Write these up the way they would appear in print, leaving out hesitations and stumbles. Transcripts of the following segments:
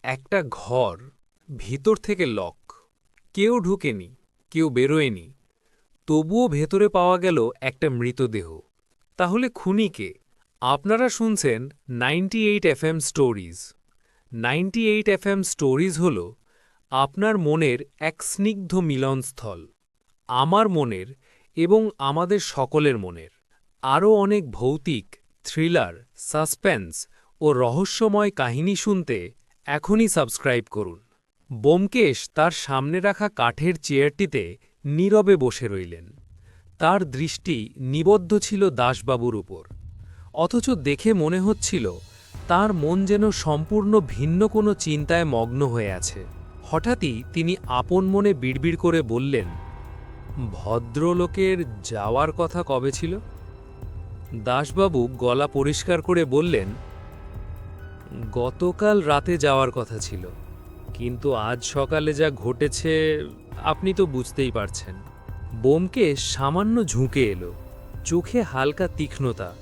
একটা ঘর ভিতর থেকে লক। কেউ ঢুকেনি, কেউ বেরোয়নি। তবুও ভেতরে পাওয়া গেল একটা মৃতদেহ। তাহলে খুনি কে? আপনারা শুনছেন 98 FM স্টোরিজ। 98 FM স্টোরিজ হল আপনার মনের এক স্নিগ্ধ মিলনস্থল। আমার মনের এবং আমাদের সকলের মনের। আরও অনেক ভৌতিক, থ্রিলার, সাসপেন্স ও রহস্যময় কাহিনী শুনতে এখনই সাবস্ক্রাইব করুন। ব্যোমকেশ তার সামনে রাখা কাঠের চেয়ারটিতে নীরবে বসে রইলেন। তার দৃষ্টি নিবদ্ধ ছিল দাশবাবুর উপর। অথচ দেখে মনে হচ্ছিল তার মন যেন সম্পূর্ণ ভিন্ন কোনো চিন্তায় মগ্ন হয়ে আছে। হঠাৎই তিনি আপন মনে বিড়বিড় করে বললেন, ভদ্রলোকের যাওয়ার কথা কবে ছিল? দাশবাবু গলা পরিষ্কার করে বললেন, গতকাল রাতে যাওয়ার কথা ছিল, কিন্তু আজ সকালে যা ঘটেছে আপনি তো বুঝতেই পারছেন। ব্যোমকেশ সামান্য ঝুঁকে এলো, চোখে হালকা তীক্ষ্ণতা।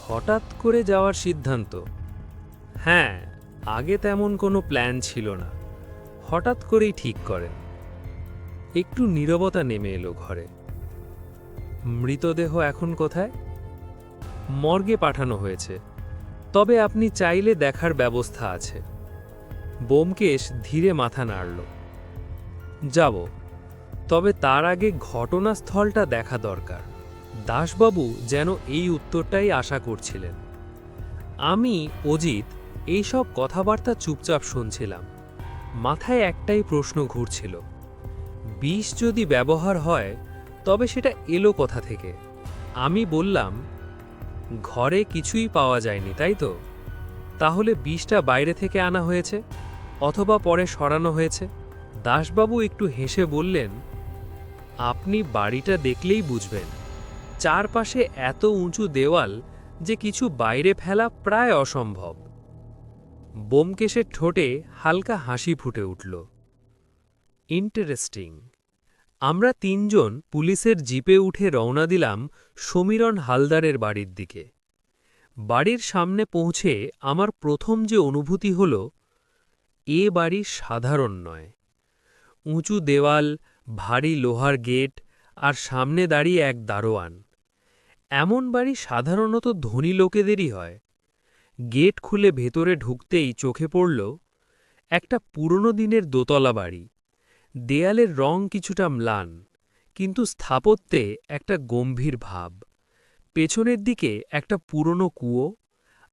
হঠাৎ করে যাওয়ার সিদ্ধান্ত? হ্যাঁ, আগে তেমন কোনো প্ল্যান ছিল না, হঠাৎ করেই ঠিক করেন। একটু নীরবতা নেমে এলো ঘরে। মৃতদেহ এখন কোথায়? মর্গে পাঠানো হয়েছে, তবে আপনি চাইলে দেখার ব্যবস্থা আছে। ব্যোমকেশ ধীরে মাথা নাড়ল। যাব, তবে তার আগে ঘটনাস্থলটা দেখা দরকার। দাশবাবু যেন এই উত্তরটাই আশা করছিলেন। আমি, অজিত, এইসব কথাবার্তা চুপচাপ শুনছিলাম। মাথায় একটাই প্রশ্ন ঘুরছিল, বিষ যদি ব্যবহার হয় তবে সেটা এলো কোথা থেকে? আমি বললাম, ঘরে কিছুই পাওয়া যায়নি, তাই তো? তাহলে বিষটা বাইরে থেকে আনা হয়েছে, অথবা পরে সরানো হয়েছে। দাশবাবু একটু হেসে বললেন, আপনি বাড়িটা দেখলেই বুঝবেন। চারপাশে এত উঁচু দেওয়াল যে কিছু বাইরে ফেলা প্রায় অসম্ভব। ব্যোমকেশের ঠোঁটে হালকা হাসি ফুটে উঠল। ইন্টারেস্টিং। আমরা তিনজন পুলিশের জিপে উঠে রওনা দিলাম সমীরণ হালদারের বাড়ির দিকে। বাড়ির সামনে পৌঁছে আমার প্রথম যে অনুভূতি হল, এ বাড়ি সাধারণ নয়। উঁচু দেওয়াল, ভারী লোহার গেট, আর সামনে দাঁড়িয়ে এক দারোয়ান। এমন বাড়ি সাধারণত ধনী লোকেদেরই হয়। গেট খুলে ভেতরে ঢুকতেই চোখে পড়ল একটা পুরনো দিনের দোতলা বাড়ি। দেয়ালের রং কিছুটা ম্লান, কিন্তু স্থাপত্যে একটা গম্ভীর ভাব। পেছনের দিকে একটা পুরনো কুয়ো,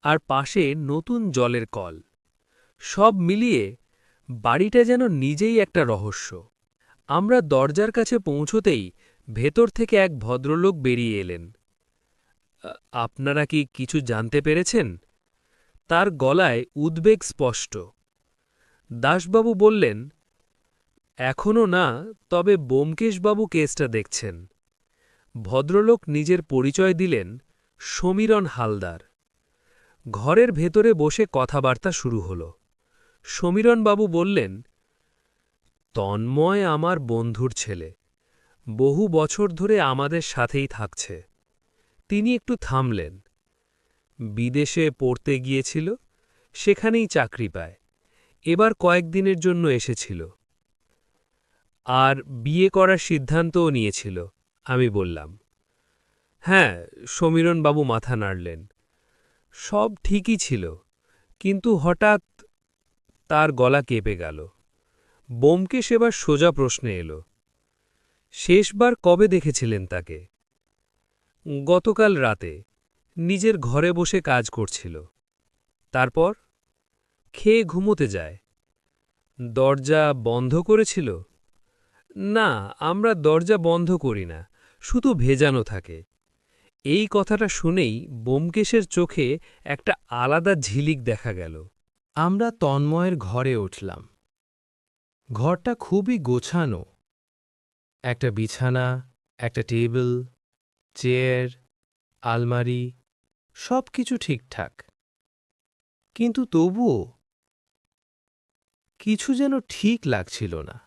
আর পাশে নতুন জলের কল। সব মিলিয়ে বাড়িটা যেন নিজেই একটা রহস্য। আমরা দরজার কাছে পৌঁছতেই ভেতর থেকে এক ভদ্রলোক বেরিয়ে এলেন। আপনারা কি কিছু জানতে পেরেছেন? তার গলায় উদ্বেগ স্পষ্ট। দাশবাবু বললেন, এখনও না, তবে ব্যোমকেশবাবু কেসটা দেখছেন। ভদ্রলোক নিজের পরিচয় দিলেন, সমীরণ হালদার। ঘরের ভেতরে বসে কথাবার্তা শুরু হল। সমীরণবাবু বললেন, তন্ময় আমার বন্ধুর ছেলে, বহু বছর ধরে আমাদের সাথেই থাকছে। তিনি একটু থামলেন। বিদেশে পড়তে গিয়েছিল, সেখানেই চাকরি পায়। এবার কয়েকদিনের জন্য এসেছিল। আর বিয়ে করার সিদ্ধান্তও নিয়েছিল, আমি বললাম। হ্যাঁ, সমীরণবাবু মাথা নাড়লেন। সব ঠিকই ছিল, কিন্তু হঠাৎ। তার গলা কেঁপে গেল। ব্যোমকেশ এবার সোজা প্রশ্নে এলো, শেষবার কবে দেখেছিলেন তাকে? গতকাল রাতে, নিজের ঘরে বসে কাজ করছিল। তারপর? খেয়ে ঘুমোতে যায়। দরজা বন্ধ করেছিল? না, আমরা দরজা বন্ধ করি না, শুধু ভেজানো থাকে। এই কথাটা শুনেই ব্যোমকেশের চোখে একটা আলাদা ঝিলিক দেখা গেল। আমরা তন্ময়ের ঘরে উঠলাম। ঘরটা খুবই গোছানো। একটা বিছানা, একটা টেবিল, চেয়ার, আলমারি, সব কিছু ঠিকঠাক। কিন্তু তবুও কিছু যেন ঠিক লাগছিল না।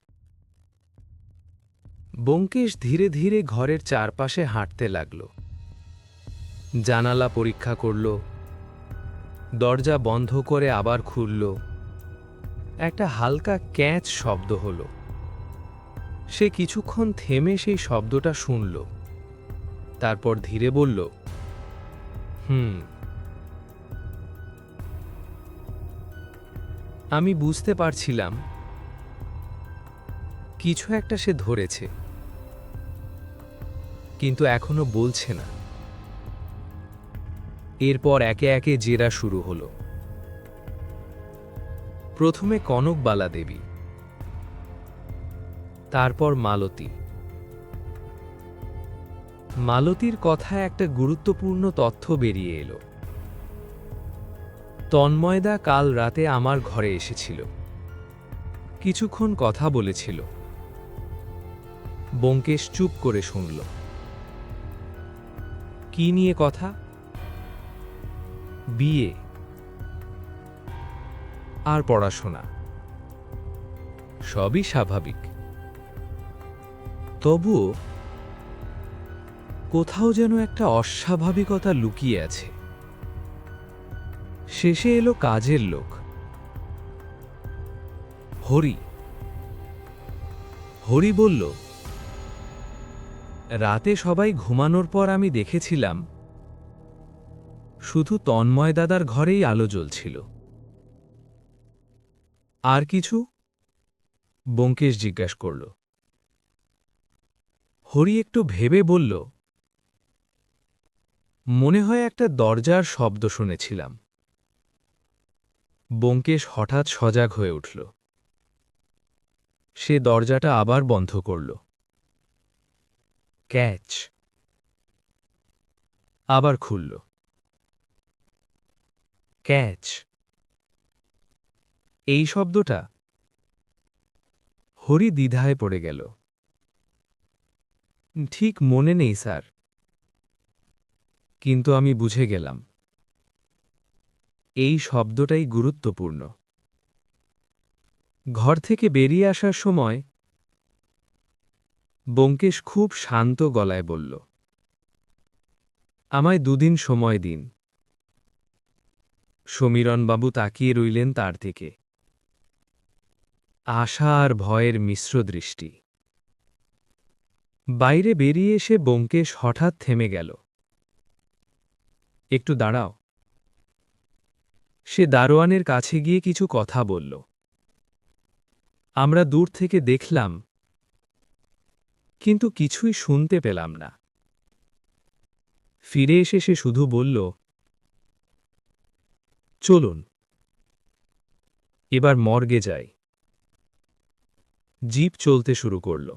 ব্যোমকেশ ধীরে ধীরে ঘরের চারপাশে হাঁটতে লাগল। জানালা পরীক্ষা করল, দরজা বন্ধ করে আবার খুলল। একটা হালকা ক্যাঁচ শব্দ হলো। সে কিছুক্ষণ থেমে সেই শব্দটা শুনল, তারপর ধীরে বলল, আমি বুঝতে পারছিলাম কিছু একটা সে ধরেছে, কিন্তু এখনো বলছে না। এরপর একে একে জেরা শুরু হলো। প্রথমে কনকবালা দেবী, তারপর মালতী। মালতীর কথায় একটা গুরুত্বপূর্ণ তথ্য বেরিয়ে এলো। তন্ময়দা কাল রাতে আমার ঘরে এসেছিল, কিছুক্ষণ কথা বলেছিল। ব্যোমকেশ চুপ করে শুনল। কি নিয়ে কথা? বিয়ে আর পড়াশোনা। সবই স্বাভাবিক, তবুও কোথাও যেন একটা অস্বাভাবিকতা লুকিয়ে আছে। শেষে এলো কাজের লোক, হরি। হরি বলল, রাতে সবাই ঘুমানোর পর আমি দেখেছিলাম শুধু তন্ময় দাদার ঘরেই আলো জ্বলছিল। আর কিছু? ব্যোমকেশ জিজ্ঞাস করল। হরি একটু ভেবে বলল, মনে হয় একটা দরজার শব্দ শুনেছিলাম। ব্যোমকেশ হঠাৎ সজাগ হয়ে উঠল। সে দরজাটা আবার বন্ধ করল। ক্যাচ। আবার খুলল। ক্যাচ। এই শব্দটা। হরি দ্বিধায় পড়ে গেল। ঠিক মনে নেই স্যার, কিন্তু আমি বুঝে গেলাম এই শব্দটাই গুরুত্বপূর্ণ। ঘর থেকে বেরিয়ে আসার সময় ব্যোমকেশ খুব শান্ত গলায় বলল, আমায় 2 দিন সময় দিন। সমীরণবাবু তাকিয়ে রইলেন তার দিকে, আশা আর ভয়ের মিশ্র দৃষ্টি। বাইরে বেরিয়ে এসে ব্যোমকেশ হঠাৎ থেমে গেল। একটু দাঁড়াও। সে দারোয়ানের কাছে গিয়ে কিছু কথা বলল। আমরা দূর থেকে দেখলাম, কিন্তু কিছুই শুনতে পেলাম না। ফিরে এসে সে শুধু বলল, চলুন এবার মর্গে যাই। জিপ চলতে শুরু করল।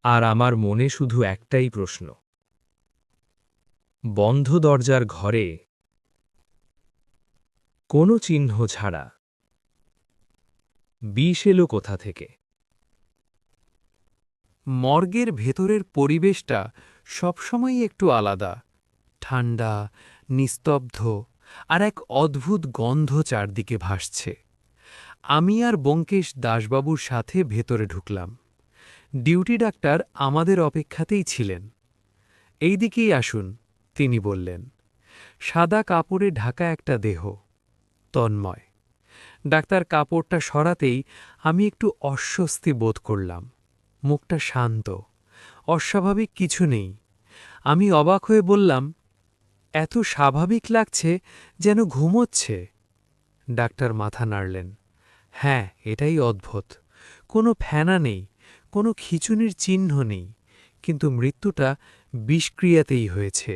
আর আমার মনে শুধু একটাই প্রশ্ন, বন্ধ দরজার ঘরে কোনো চিহ্ন ছাড়া বিষ এলো কোথা থেকে? মর্গের ভেতরের পরিবেশটা সবসময়ই একটু আলাদা, ঠান্ডা, নিস্তব্ধ, আর এক অদ্ভুত গন্ধ চারদিকে ভাসছে। আমি আর ব্যোমকেশ দাশবাবুর সাথে ভেতরে ঢুকলাম। ডিউটি ডাক্তার আমাদের অপেক্ষাতেই ছিলেন। এই দিকেই আসুন, তিনি বললেন। সাদা কাপড়ে ঢাকা একটা দেহ, তন্ময়। ডাক্তার কাপড়টা সরাতেই আমি একটু অস্বস্তি বোধ করলাম। মুখটা শান্ত, অস্বাভাবিক কিছু নেই। আমি অবাক হয়ে বললাম, এত স্বাভাবিক লাগছে যেন ঘুমোচ্ছে। ডাক্তার মাথা নাড়লেন। হ্যাঁ, এটাই অদ্ভুত। কোনো ফেনা নেই, কোনো খিঁচুনির চিহ্ন নেই, কিন্তু মৃত্যুটা বিষক্রিয়াতেই হয়েছে।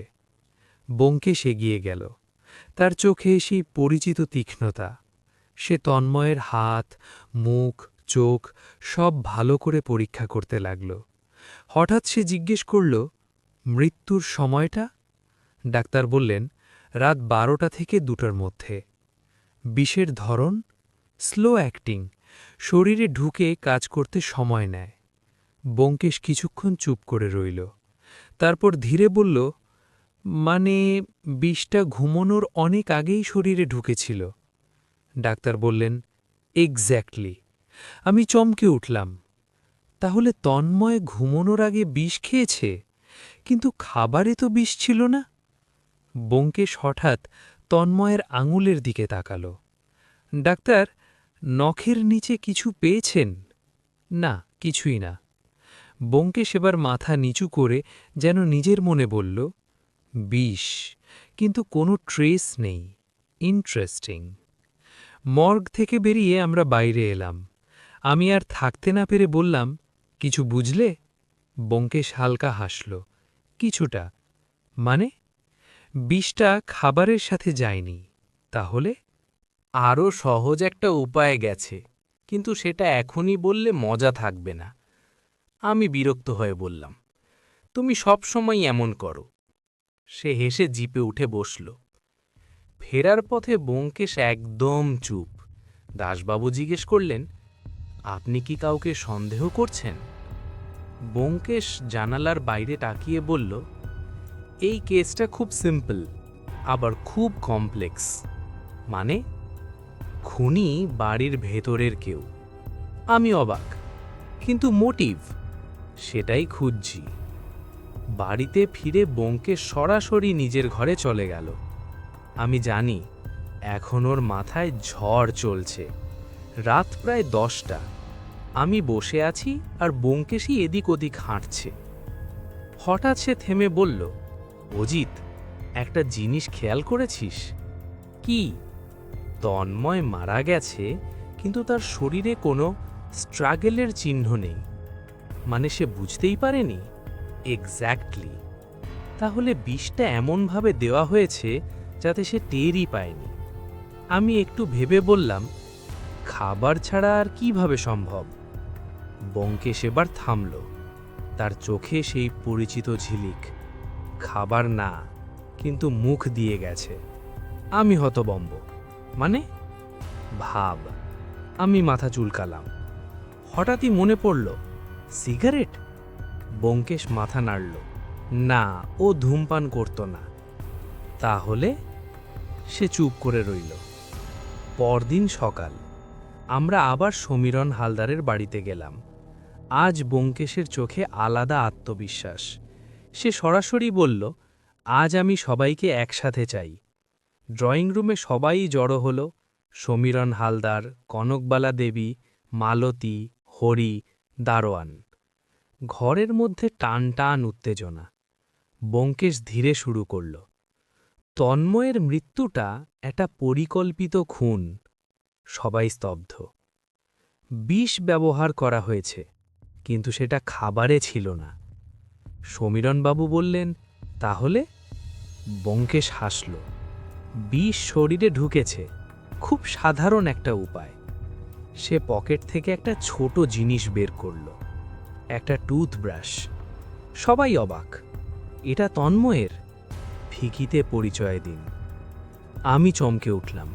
ব্যোমকেশ এগিয়ে গেল। তার চোখে সেই পরিচিত তীক্ষ্ণতা। সে তন্ময়ের হাত, মুখ, চোখ সব ভালো করে পরীক্ষা করতে লাগল। হঠাৎ সে জিজ্ঞেস করল, মৃত্যুর সময়টা? ডাক্তার বললেন, রাত 12টা থেকে 2টার মধ্যে। বিষের ধরন? স্লো অ্যাক্টিং, শরীরে ঢুকে কাজ করতে সময় নেয়। ব্যোমকেশ কিছুক্ষণ চুপ করে রইল। তারপর ধীরে বলল, মানে বিষটা ঘুমোনোর অনেক আগেই শরীরে ঢুকেছিল। ডাক্তার বললেন, এক্স্যাক্টলি। আমি চমকে উঠলাম। তাহলে তন্ময় ঘুমোনোর আগে বিষ খেয়েছে, কিন্তু খাবারে তো বিষ ছিল না। ব্যোমকেশ হঠাৎ তন্ময়ের আঙুলের দিকে তাকাল। ডাক্তার, নখের নিচে কিছু পেয়েছেন? না, কিছুই না। ব্যোমকেশ এবার মাথা নিচু করে যেন নিজের মনে বলল, বিষ, কিন্তু কোনো ট্রেস নেই। ইন্টারেস্টিং। মর্গ থেকে বেরিয়ে আমরা বাইরে এলাম। আমি আর থাকতে না পেরে বললাম, কিছু বুঝলে? ব্যোমকেশ হালকা হাসল। কিছুটা। মানে? বিষটা খাবারের সাথে যায়নি। তাহলে? আরও সহজ একটা উপায় গেছে, কিন্তু সেটা এখনই বললে মজা থাকবে না। আমি বিরক্ত হয়ে বললাম, তুমি সব সময় এমন করো। সে হেসে জিপে উঠে বসল। ফেরার পথে ব্যোমকেশ একদম চুপ। দাশবাবু জিজ্ঞেস করলেন, আপনি কি কাউকে সন্দেহ করছেন? ব্যোমকেশ জানালার বাইরে তাকিয়ে বলল, এই কেসটা খুব সিম্পল, আবার খুব কমপ্লেক্স। মানে? খুনি বাড়ির ভেতরের কেউ। আমি অবাক, কিন্তু মোটিভ সেটাই খুঁজছি। বাড়িতে ফিরে ব্যোমকেশ সরাসরি নিজের ঘরে চলে গেল। আমি জানি এখন ওর মাথায় ঝড় চলছে। রাত প্রায় 10টা। আমি বসে আছি আর ব্যোমকেশই এদিক ওদিক হাঁটছে। হঠাৎ সে থেমে বলল, অজিত, একটা জিনিস খেয়াল করেছিস? কি? তন্ময় মারা গেছে, কিন্তু তার শরীরে কোনো স্ট্রাগলের চিহ্ন নেই। মানে সে বুঝতেই পারেনি? এক্স্যাক্টলি। তাহলে বিষটা এমনভাবে দেওয়া হয়েছে যাতে সে টেরই পায়নি। আমি একটু ভেবে বললাম, খাবার ছাড়া আর কিভাবে সম্ভব? ব্যোমকেশ এবার থামল। তার চোখে সেই পরিচিত ঝিলিক। খাবার না, কিন্তু মুখ দিয়ে গেছে। আমি হতবম্ব। মানে? ভাব। আমি মাথা চুলকালাম। হঠাৎই মনে পড়ল, সিগারেট? ব্যোমকেশ মাথা নাড়ল। না, ও ধূমপান করত না। তাহলে? সে চুপ করে রইল। পরদিন সকাল আমরা আবার সমীরণ হালদারের বাড়িতে গেলাম। আজ ব্যোমকেশের চোখে আলাদা আত্মবিশ্বাস। সে সরাসরি বলল, আজ আমি সবাইকে একসাথে চাই। ড্রয়িং রুমে সবাই জড়ো হল। সমীরণ হালদার, কনকবালা দেবী, মালতী, হরি, দারোয়ান। ঘরের মধ্যে টান টান উত্তেজনা। ব্যোমকেশ ধীরে শুরু করল, তন্ময়ের মৃত্যুটা একটা পরিকল্পিত খুন। সবাই স্তব্ধ। বিষ ব্যবহার করা হয়েছে, কিন্তু সেটা খাবারে ছিল না। সমীরণবাবু বললেন, তাহলে? ব্যোমকেশ হাসল। বিষ শরীরে ঢুকেছে, খুব সাধারণ একটা উপায়। সে পকেট থেকে একটা ছোট জিনিস বের করল, একটা টুথব্রাশ। সবাই অবাক। এটা তন্ময়ের? ফিকিতে পরিচয় দিন। আমি চমকে উঠলাম।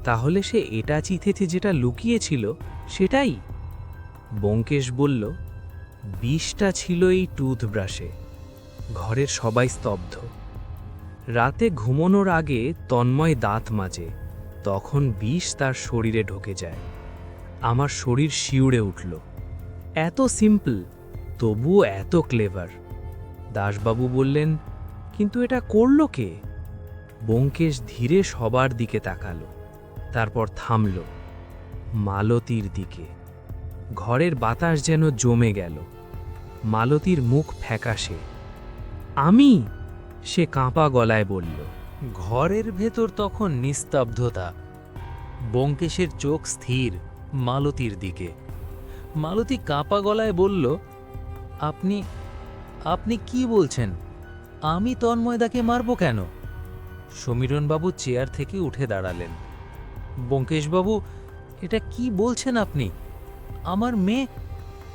তাহলে সে এটা চিঠেতে যেটা লুকিয়েছিল সেটাই? ব্যোমকেশ বলল, বিষটা ছিল এই টুথব্রাশে। ঘরের সবাই স্তব্ধ। রাতে ঘুমানোর আগে তন্ময় দাঁত মাজে, তখন বিষ তার শরীরে ঢুকে যায়। আমার শরীর শিউরে উঠল। এত সিম্পল, তবুও এত ক্লেভার। দাশবাবু বললেন, কিন্তু এটা করল কে? ব্যোমকেশ ধীরে সবার দিকে তাকালো, তারপর থামল। মালতীর দিকে। ঘরের বাতাস যেন জমে গেল। মালতীর মুখ ফ্যাকাশে। আমি? সে কাঁপা গলায় বলল। ঘরের ভেতর তখন নিস্তব্ধতা। ব্যোমকেশের চোখ স্থির মালতীর দিকে। মালতী কাঁপা গলায় বলল, আপনি আপনি কি বলছেন? আমি তন্ময়দাকে মারব কেন? সমীরণবাবু চেয়ার থেকে উঠে দাঁড়ালেন। ব্যোমকেশবাবু, এটা কি বলছেন আপনি? আমার মেয়ে?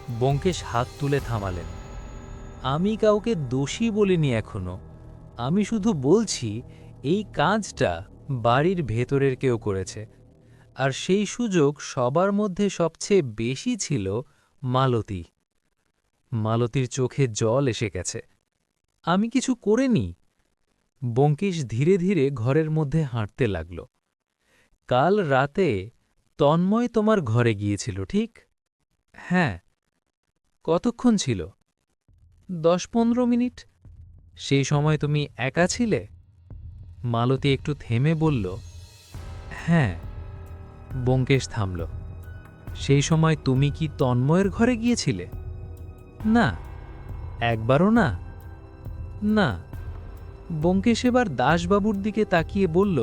ব্যোমকেশ হাত তুলে থামালেন। আমি কাউকে দোষী বলিনি এখনো। আমি শুধু বলছি এই কাজটা বাড়ির ভেতরের কেউ করেছে, আর সেই সুযোগ সবার মধ্যে সবচেয়ে বেশি ছিল মালতী। মালতীর চোখে জল এসে গেছে। আমি কিছু করিনি। ব্যোমকেশ ধীরে ধীরে ঘরের মধ্যে হাঁটতে লাগল। কাল রাতে তন্ময় তোমার ঘরে গিয়েছিল, ঠিক? হ্যাঁ। কতক্ষণ ছিল? 10-15 মিনিট। সেই সময় তুমি একা ছিলে? মালতী একটু থেমে বলল, হ্যাঁ। ব্যোমকেশ থামল। সেই সময় তুমি কি তন্ময়ের ঘরে গিয়েছিলে? না। একবারও না? না। ব্যোমকেশ এবার দাসবাবুর দিকে তাকিয়ে বলল,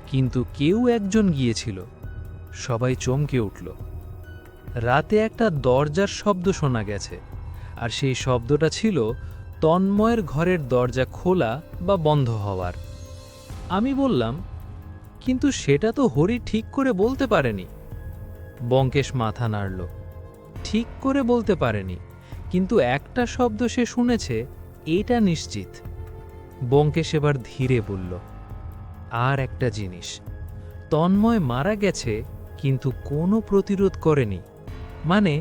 কিন্তু কেউ একজন গিয়েছিল। সবাই চমকে উঠল। রাতে একটা দরজার শব্দ শোনা গেছে, আর সেই শব্দটা ছিল তন্ময়ের ঘরের দরজা খোলা বা বন্ধ হওয়ার। আমি বললাম, কিন্তু সেটা তো হরি ঠিক করে বলতে পারেনি। ব্যোমকেশ মাথা নাড়ল। ঠিক করে বলতে পারেনি, কিন্তু একটা শব্দ সে শুনেছে, এটা নিশ্চিত। ব্যোমকেশ এবার ধীরে বলল, আর একটা জিনিস, তন্ময় মারা গেছে কিন্তু কোনো প্রতিরোধ করেনি। মানে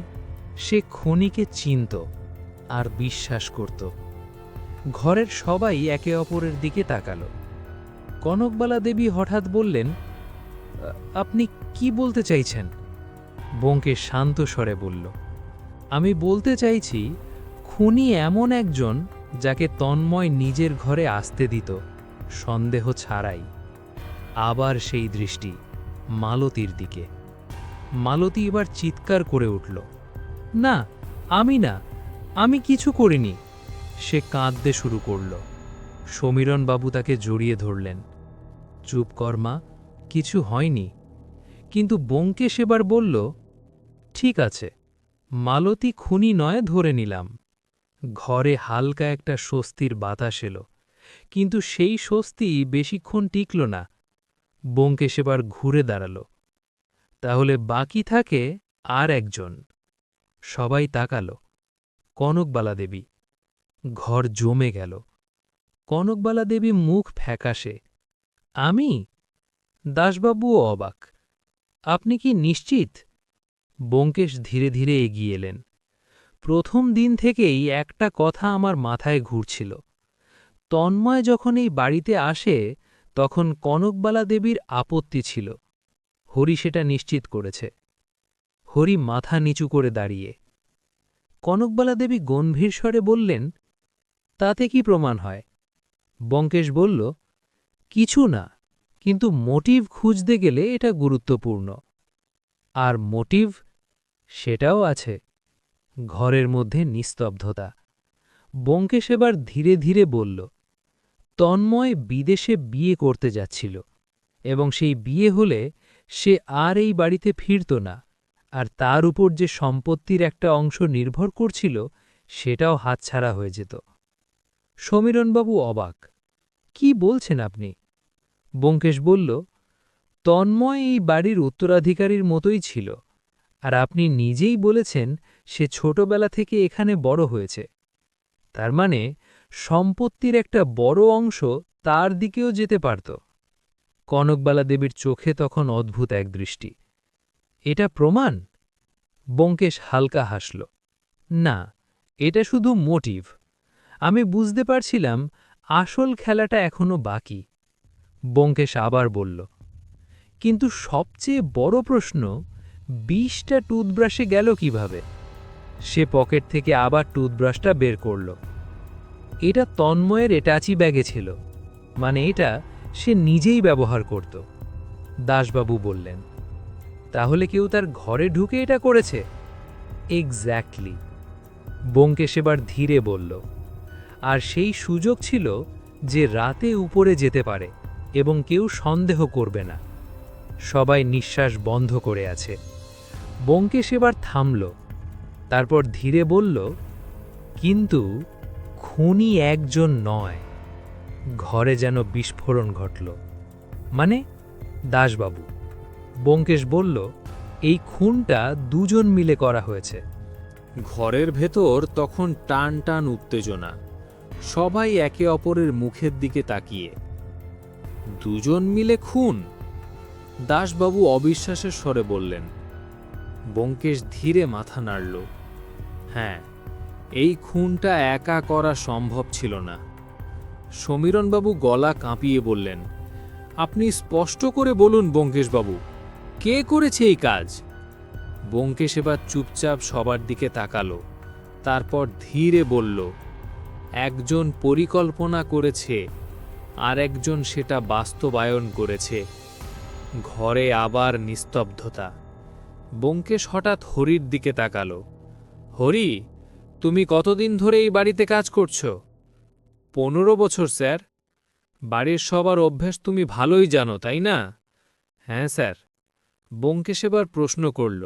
সে খুনিকে চিনত আর বিশ্বাস করত। ঘরের সবাই একে অপরের দিকে তাকালো। কনকবালা দেবী হঠাৎ বললেন, আপনি কি বলতে চাইছেন? ব্যোমকেশ শান্ত স্বরে বলল, আমি বলতে চাইছি, খুনি এমন একজন যাকে তন্ময় নিজের ঘরে আসতে দিত, সন্দেহ ছাড়াই। আবার সেই দৃষ্টি মালতীর দিকে। মালতী এবার চিৎকার করে উঠল, না, আমি কিছু করিনি। সে কাঁদতে শুরু করল। সমীরণবাবু তাকে জড়িয়ে ধরলেন। চুপ কর মা, কিছু হয়নি। কিন্তু ব্যোমকেশ এবার বলল, ঠিক আছে, মালতী খুনি নয় ধরে নিলাম। ঘরে হালকা একটা স্বস্তির বাতাস এলো, কিন্তু সেই স্বস্তি বেশিক্ষণ টিকল না। ব্যোমকেশ এবার ঘুরে দাঁড়াল। তাহলে বাকি থাকে আর একজন। সবাই তাকালো। কনকবালা দেবী। ঘর জমে গেল। কনকবালা দেবী মুখ ফ্যাকাশে। আমি? দাসবাবুও অবাক। আপনি কি নিশ্চিত? ব্যোমকেশ ধীরে ধীরে এগিয়ে এলেন। প্রথম দিন থেকেই একটা কথা আমার মাথায় ঘুরছিল। তন্ময় যখন এই বাড়িতে আসে তখন কনকবালা দেবীর আপত্তি ছিল। হরি সেটা নিশ্চিত করেছে। হরি মাথা নিচু করে দাঁড়িয়ে। কনকবালা দেবী গম্ভীর স্বরে বললেন, তাতে কি প্রমাণ হয়? ব্যোমকেশ বলল, কিছু না, কিন্তু মোটিভ খুঁজতে গেলে এটা গুরুত্বপূর্ণ। আর মোটিভ? সেটাও আছে। ঘরের মধ্যে নিস্তব্ধতা। ব্যোমকেশ এবার ধীরে ধীরে বলল, তন্ময় বিদেশে বিয়ে করতে যাচ্ছিল, এবং সেই বিয়ে হলে সে আর এই বাড়িতে ফিরত না, আর তার উপর যে সম্পত্তির একটা অংশ নির্ভর করছিল সেটাও হাতছাড়া হয়ে যেত। সমীরণবাবু অবাক। কি বলছেন আপনি? ব্যোমকেশ বলল, তন্ময় এই বাড়ির উত্তরাধিকারীর মতোই ছিল, আর আপনি নিজেই বলেছেন সে ছোটবেলা থেকে এখানে বড় হয়েছে। তার মানে সম্পত্তির একটা বড় অংশ তার দিকেও যেতে পারত। কনকবালা দেবীর চোখে তখন অদ্ভুত এক দৃষ্টি। এটা প্রমাণ? ব্যোমকেশ হালকা হাসল। না, এটা শুধু মোটিভ। আমি বুঝতে পারছিলাম আসল খেলাটা এখনো বাকি। ব্যোমকেশ আবার বলল, কিন্তু সবচেয়ে বড় প্রশ্ন, ২০টা টুথব্রাশে গেল কিভাবে? সে পকেট থেকে আবার টুথব্রাশটা বের করল। এটা তন্ময়ের অ্যাটাচি ব্যাগে ছিল, মানে এটা সে নিজেই ব্যবহার করত। দাসবাবু বললেন, তাহলে কেউ তার ঘরে ঢুকে এটা করেছে? এক্স্যাক্টলি। ব্যোমকেশ এবার ধীরে বলল, আর সেই সুযোগ ছিল যে রাতে উপরে যেতে পারে এবং কেউ সন্দেহ করবে না। সবাই নিঃশ্বাস বন্ধ করে আছে। ব্যোমকেশ এবার থামল, তারপর ধীরে বলল, কিন্তু খুনি একজন নয়। ঘরে যেন বিস্ফোরণ ঘটল। মানে? দাসবাবু। ব্যোমকেশ বলল, এই খুনটা দুজন মিলে করা হয়েছে। ঘরের ভেতর তখন টান টান উত্তেজনা। সবাই একে অপরের মুখের দিকে তাকিয়ে। দুজন মিলে খুন? দাসবাবু অবিশ্বাসের স্বরে বললেন। ব্যোমকেশ ধীরে মাথা নাড়ল। হ্যাঁ, এই খুনটা একা করা সম্ভব ছিল না। সমীরণবাবু গলা কাঁপিয়ে বললেন, আপনি স্পষ্ট করে বলুন ব্যোমকেশবাবু, কে করেছে এই কাজ? ব্যোমকেশ এবার চুপচাপ সবার দিকে তাকালো, তারপর ধীরে বলল, একজন পরিকল্পনা করেছে, আর একজন সেটা বাস্তবায়ন করেছে। ঘরে আবার নিস্তব্ধতা। ব্যোমকেশ হঠাৎ হরির দিকে তাকালো। হরি, তুমি কতদিন ধরে এই বাড়িতে কাজ করছো? 15 বছর স্যার। বাড়ির সবার অভ্যাস তুমি ভালোই জানো, তাই না? হ্যাঁ স্যার। ব্যোমকেশ এবার প্রশ্ন করল,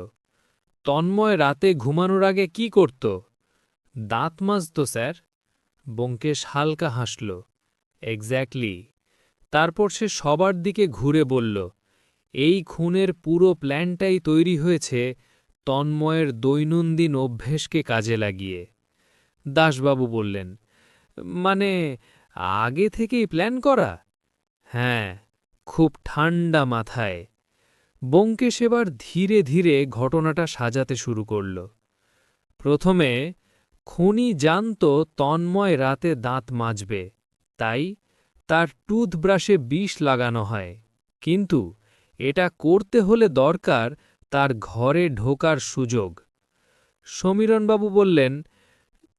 তন্ময় রাতে ঘুমানোর আগে কি করত? দাঁত মাজত স্যার। ব্যোমকেশ হালকা হাসল। এক্স্যাক্টলি। তারপর সে সবার দিকে ঘুরে বলল, এই খুনের পুরো প্ল্যানটাই তৈরি হয়েছে তন্ময়ের দৈনন্দিন অভ্যেসকে কাজে লাগিয়ে। দাশবাবু বললেন, মানে আগে থেকেই প্ল্যান করা? হ্যাঁ, খুব ঠান্ডা মাথায়। ব্যোমকেশ এবার ধীরে ধীরে ঘটনাটা সাজাতে শুরু করল। প্রথমে খুনি জানত তন্ময় রাতে দাঁত মাজবে, তাই তার টুথব্রাশে বিষ লাগানো হয়। কিন্তু এটা করতে হলে দরকার তার ঘরে ঢোকার সুযোগ। সমীরণবাবু বললেন,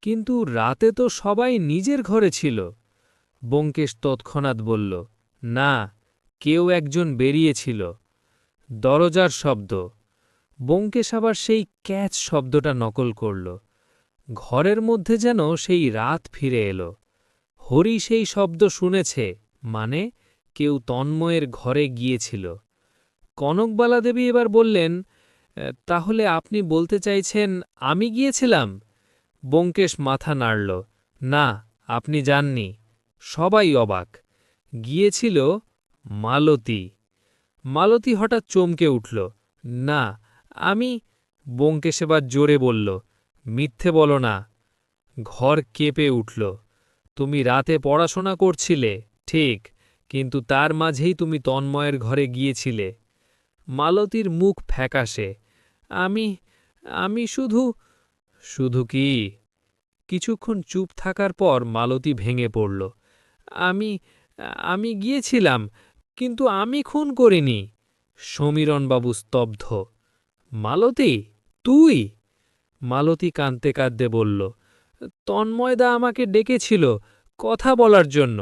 কিন্তু রাতে তো সবাই নিজের ঘরে ছিল। ব্যোমকেশ তৎক্ষণাৎ বলল, না, কেউ একজন বেরিয়েছিল। দরজার শব্দ। ব্যোমকেশ আবার সেই ক্যাচ শব্দটা নকল করল। ঘরের মধ্যে যেন সেই রাত ফিরে এলো। হরি সেই শব্দ শুনেছে, মানে কেউ তন্ময়ের ঘরে গিয়েছিল। কনকবালা দেবী এবার বললেন, তাহলে আপনি বলতে চাইছেন আমি গিয়েছিলাম? ব্যোমকেশ মাথা নাড়ল, না, আপনি যাননি। সবাই অবাক। গিয়েছিল মালতী। মালতী হঠাৎ চমকে উঠল, না, আমি। ব্যোমকেশ এবার জোরে বলল, মিথ্যে বলো না। ঘর কেঁপে উঠল। তুমি রাতে পড়াশোনা করছিলে, ঠিক, কিন্তু তার মাঝেই তুমি তন্ময়ের ঘরে গিয়েছিলে। মালতীর মুখ ফ্যাকাশে। আমি শুধু। শুধু কি? কিছুক্ষণ চুপ থাকার পর মালতী ভেঙে পড়ল। আমি গিয়েছিলাম, কিন্তু আমি খুন করিনি। সমীরণবাবু স্তব্ধ। মালতী, তুই? মালতী কাঁদতে কাঁদতে বলল, তন্ময়দা আমাকে ডেকেছিল কথা বলার জন্য,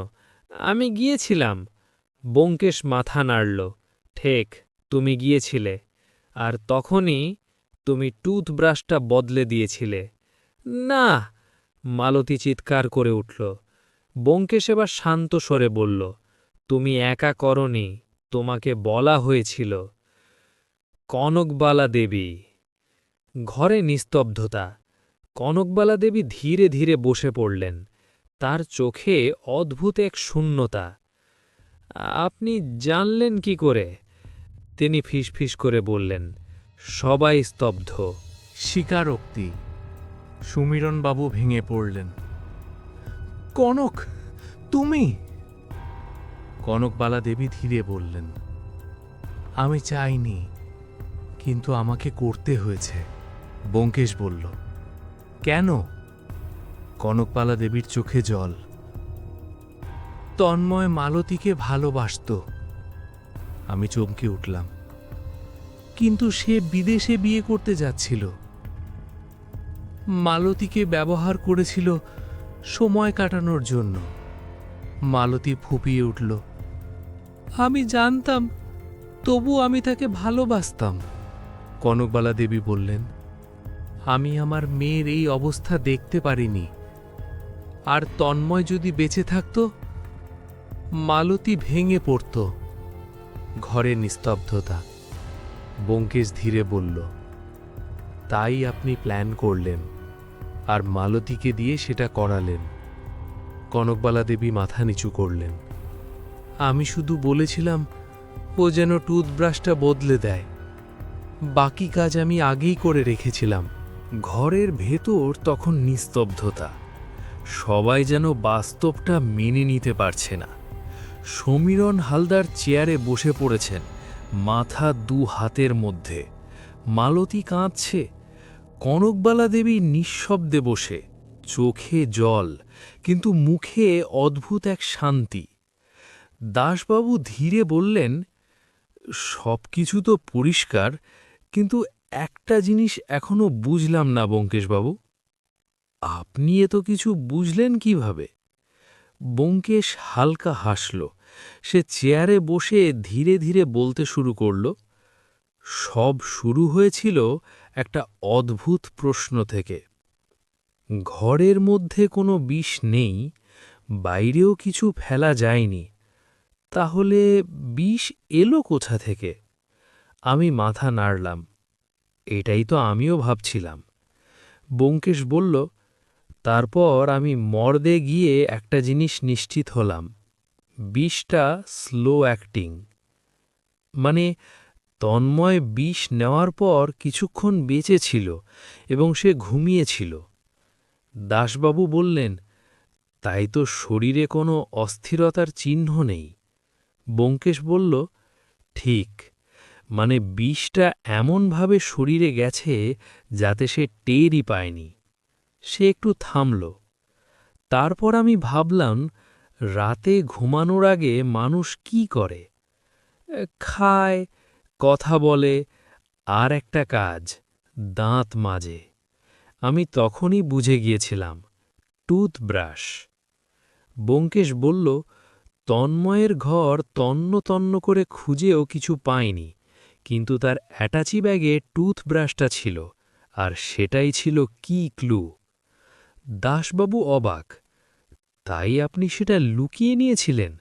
আমি গিয়েছিলাম। ব্যোমকেশ মাথা নাড়ল, ঠিক, তুমি গিয়েছিলে। আর তখনই তুমি টুথব্রাশটা বদলে দিয়েছিলে। না! মালতী চিৎকার করে উঠল। ব্যোমকেশ এবার শান্ত স্বরে বলল, তুমি একা করনি, তোমাকে বলা হয়েছিল। কনকবালা দেবী। ঘরে নিস্তব্ধতা। কনকবালা দেবী ধীরে ধীরে বসে পড়লেন। তার চোখে অদ্ভুত এক শূন্যতা। আপনি জানলেন কি করে? তিনি ফিসফিস করে বললেন। সবাই স্তব্ধ। স্বীকারোক্তি। সমীরণবাবু ভেঙে পড়লেন। কনক, তুমি? কনকবালা দেবী ধীরে বললেন, আমি চাইনি, কিন্তু আমাকে করতে হয়েছে। ব্যোমকেশ বলল, কেন? কনকবালা দেবীর চোখে জল। তন্ময় মালতীকে ভালোবাসত। আমি চমকে উঠলাম। কিন্তু সে বিদেশে বিয়ে করতে যাচ্ছিল। মালতীকে ব্যবহার করেছিল সময় কাটানোর জন্য। মালতী ফুঁপিয়ে উঠল, আমি জানতাম, তবু আমি তাকে ভালোবাসতাম। কনকবালা দেবী বললেন, আমি আমার মেয়ের এই অবস্থা দেখতে পারিনি। আর তন্ময় যদি বেঁচে থাকত, মালতী ভেঙে পড়ত। ঘরে নিস্তব্ধতা। ব্যোমকেশ ধীরে বলল, তাই আপনি প্ল্যান করলেন, আর মালতীকে দিয়ে সেটা করালেন। কনকবালা দেবী মাথা নিচু করলেন। আমি শুধু বলেছিলাম ও যেন টুথব্রাশটা বদলে দেয়। বাকি কাজ আমি আগেই করে রেখেছিলাম। ঘরের ভেতর তখন নিস্তব্ধতা। সবাই যেন বাস্তবটা মেনে নিতে পারছে না। সমীরণ হালদার চেয়ারে বসে পড়েছেন, মাথা দু হাতের মধ্যে। মালতী কাঁদছে। কনকবালা দেবী নিঃশব্দে বসে, চোখে জল, কিন্তু মুখে অদ্ভুত এক শান্তি। দাশবাবু ধীরে বললেন, সব কিছু তো পরিষ্কার, কিন্তু একটা জিনিস এখনো বুঝলাম না ব্যোমকেশবাবু। আপনি এত কিছু বুঝলেন কিভাবে? ব্যোমকেশ হালকা হাসল, সে চেয়ারে বসে ধীরে ধীরে বলতে শুরু করল, সব শুরু হয়েছিল একটা অদ্ভুত প্রশ্ন থেকে। ঘরের মধ্যে কোনো বিষ নেই, বাইরেও কিছু ফেলা যায়নি, তাহলে বিষ এলো কোথা থেকে? আমি মাথা নাড়লাম। এটাই তো আমিও ভাবছিলাম। ব্যোমকেশ বলল, তারপর আমি মর্দে গিয়ে একটা জিনিস নিশ্চিত হলাম, বিষটা স্লো অ্যাক্টিং। মানে তন্ময় বিষ নেওয়ার পর কিছুক্ষণ বেঁচে ছিল এবং সে ঘুমিয়েছিল। দাশবাবু বললেন, তাই তো শরীরে কোনো অস্থিরতার চিহ্ন নেই। ব্যোমকেশ বলল, ঠিক, মানে বিষটা এমনভাবে শরীরে গেছে যাতে সে টেরই পায়নি। সে একটু থামল। তারপর আমি ভাবলাম, রাতে ঘুমানোর আগে মানুষ কি করে? খায়, কথা বলে, আর একটা কাজ, দাঁত মাজে। আমি তখনই বুঝে গিয়েছিলাম, টুথব্রাশ। ব্যোমকেশ বলল, তন্ময়ের ঘর তন্ন তন্ন করে খুঁজেও কিছু পায়নি, কিন্তু তার অ্যাটাচি ব্যাগে টুথব্রাশটা ছিল, আর সেটাই ছিল কি ক্লু। দাশবাবু অবাক, তাই আপনি সেটা লুকিয়ে নিয়েছিলেন?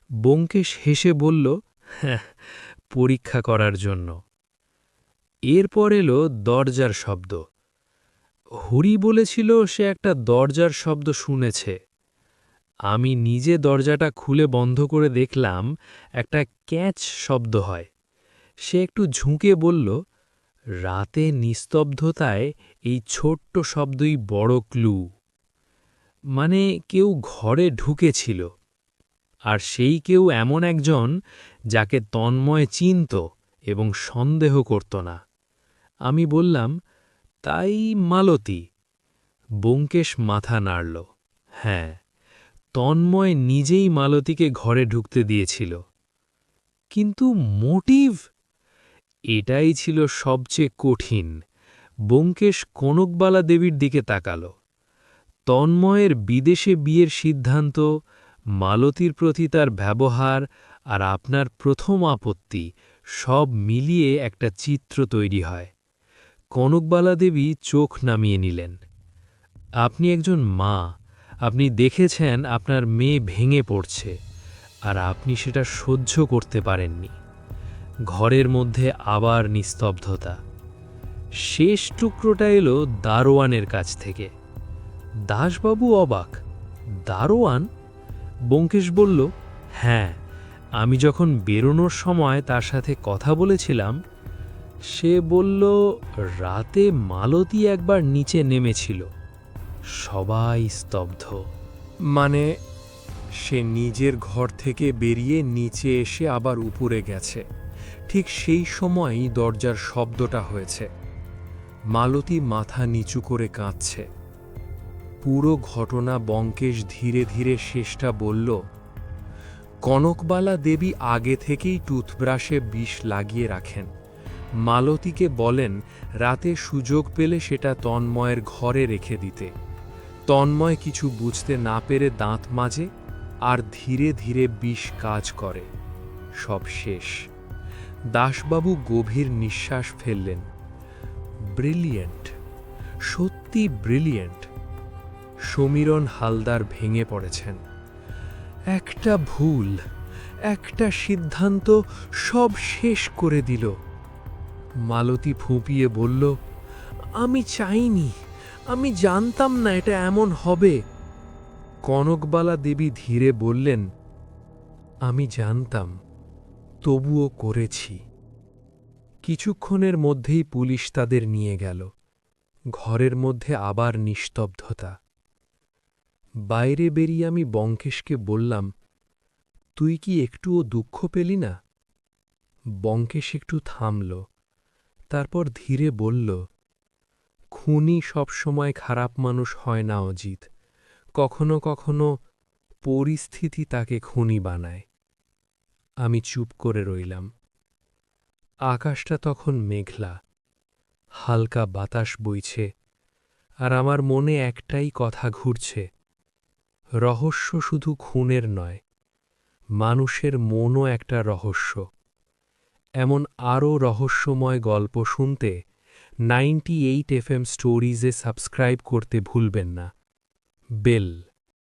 ব্যোমকেশ হেসে বলল, হ্যাঁ, পরীক্ষা করার জন্য। এরপর এলো দরজার শব্দ। হরি বলেছিল সে একটা দরজার শব্দ শুনেছে। আমি নিজে দরজাটা খুলে বন্ধ করে দেখলাম একটা ক্যাঁচ শব্দ হয়। সে একটু ঝুঁকে বলল, রাতে নিস্তব্ধতায় এই ছোট্ট শব্দই বড় ক্লু। মানে কেউ ঘরে ঢুকেছিল, আর সেই কেউ এমন একজন যাকে তন্ময় চিনত এবং সন্দেহ করত না। আমি বললাম, তাই মালতী? ব্যোমকেশ মাথা নাড়ল, হ্যাঁ, তন্ময় নিজেই মালতীকে ঘরে ঢুকতে দিয়েছিল। কিন্তু মোটিভ? এটাই ছিল সবচেয়ে কঠিন। ব্যোমকেশ কনকবালা দেবীর দিকে তাকাল। তন্ময়ের বিদেশে বিয়ের সিদ্ধান্ত, মালতীর প্রতি তার ব্যবহার, আর আপনার প্রথম আপত্তি, সব মিলিয়ে একটা চিত্র তৈরি হয়। কনকবালা দেবী চোখ নামিয়ে নিলেন। আপনি একজন মা, আপনি দেখেছেন আপনার মেয়ে ভেঙে পড়ছে, আর আপনি সেটা সহ্য করতে পারেননি। ঘরের মধ্যে আবার নিস্তব্ধতা। শেষ টুকরোটা এলো দারোয়ানের কাছ থেকে। দাশবাবু অবাক, দারোয়ান? ব্যোমকেশ বলল, হ্যাঁ, আমি যখন বেরোনোর সময় তার সাথে কথা বলেছিলাম, সে বলল, রাতে মালতী একবার নিচে নেমেছিল। সবাই স্তব্ধ। মানে সে নিজের ঘর থেকে বেরিয়ে নিচে এসে আবার উপরে গেছে, ঠিক সেই সময়ই দরজার শব্দটা হয়েছে। মালতী মাথা নিচু করে কাঁদছে। পুরো ঘটনা ব্যোমকেশ ধীরে ধীরে শেষটা বলল। কনকবালা দেবী আগে থেকেই টুথব্রাশে বিষ লাগিয়ে রাখেন। মালতীকে বলেন রাতে সুযোগ পেলে সেটা তন্ময়ের ঘরে রেখে দিতে। তন্ময় কিছু বুঝতে না পেরে দাঁত মাজে, আর ধীরে ধীরে বিষ কাজ করে। সব শেষ। দাশবাবু গভীর নিঃশ্বাস ফেললেন। ব্রিলিয়েন্ট, সত্যি ব্রিলিয়েন্ট। সমীরণ হালদার ভেঙে পড়েছেন। একটা ভুল, একটা সিদ্ধান্ত সব শেষ করে দিল। মালতী ফুঁপিয়ে বলল, আমি চাইনি, আমি জানতাম না এটা এমন হবে। কনকবালা দেবী ধীরে বললেন, আমি জানতাম, তবুও করেছি। কিছুক্ষণের মধ্যেই পুলিশ তাদের নিয়ে গেল। ঘরের মধ্যে আবার নিস্তব্ধতা। বাইরে বেরিয়ে আমি ব্যোমকেশকে বললাম, তুই কি একটুও দুঃখ পেলি না? ব্যোমকেশ একটু থামল, তারপর ধীরে বলল, খুনি সবসময় খারাপ মানুষ হয় না অজিত, কখনো কখনো পরিস্থিতি তাকে খুনি বানায়। আমি চুপ করে রইলাম। আকাশটা তখন মেঘলা, হালকা বাতাস বইছে, আর আমার মনে একটাই কথা ঘুরছে, রহস্য শুধু খুনের নয়, মানুষের মনও একটা রহস্য। এমন আরও রহস্যময় গল্প শুনতে 98 FM স্টোরিজে সাবস্ক্রাইব করতে ভুলবেন না। বেল